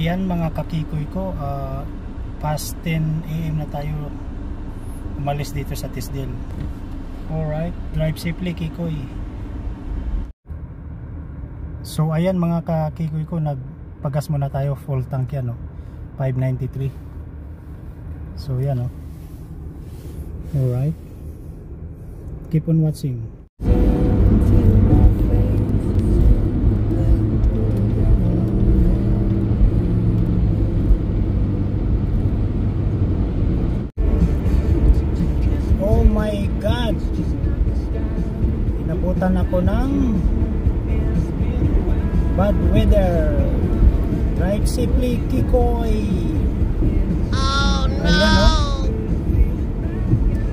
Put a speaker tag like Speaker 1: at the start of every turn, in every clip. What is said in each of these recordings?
Speaker 1: ayan mga kakikoy ko, past 10 AM na tayo umalis dito sa Tisdale. Alright, drive safely kikoy. So ayan mga kakikoy ko, nagpagas muna tayo, full tank yan, no? 593. So yan, no? Alright, keep on watching. Oh my God, inabutan ako ng bad weather. Drive safely kikoy.
Speaker 2: Oh no.
Speaker 1: Ayan, no?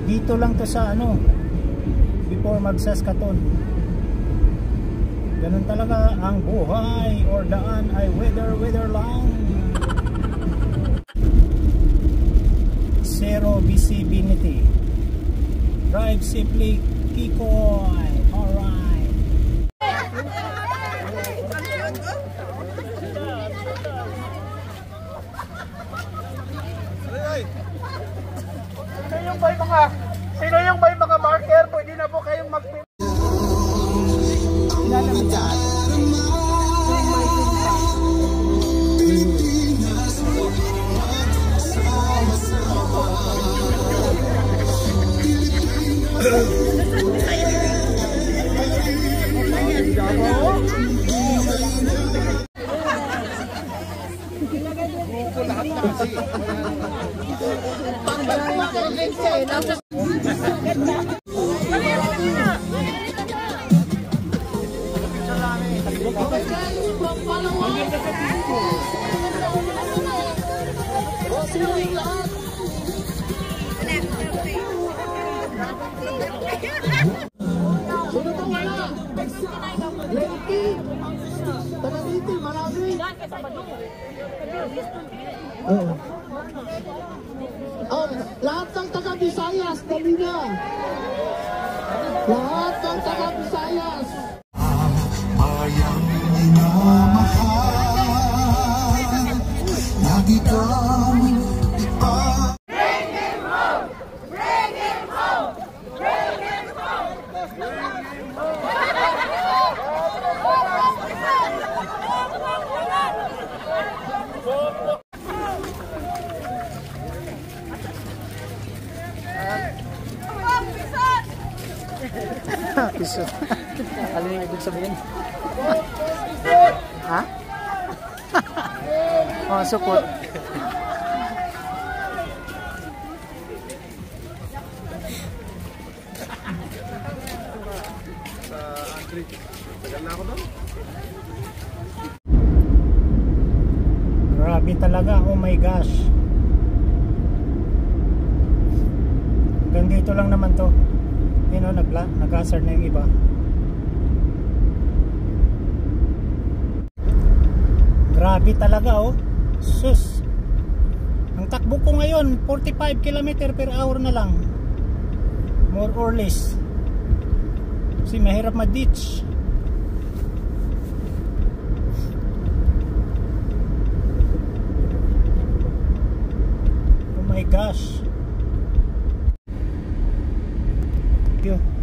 Speaker 1: Dito lang to sa ano, before mag-Saskatoon. Ganun talaga ang buhay or daan ay weather lang. Zero visibility. Drive safely kikoy. Alright. Sino yung may mga marker? Pwede na po kayong mag-pin.
Speaker 3: Lahat ng taga-Visayas, dali na! Lahat ng taga-Visayas! Ayang minamahal, lagi kang bring him home! Bring him home! Bring him home! Bring him home!
Speaker 1: Pisot. Ano yung ibig sabihin? Ha? Oh, support. Sa Android. Tagal na ako doon. Grabe talaga, oh my gosh. Hanggang dito lang naman to. You know, nag-answer na yung iba. Grabe talaga, oh. Sus. Ang takbo ko ngayon 45 km per hour na lang, more or less. Kasi mahirap ma-ditch. Oh my gosh. Thank you.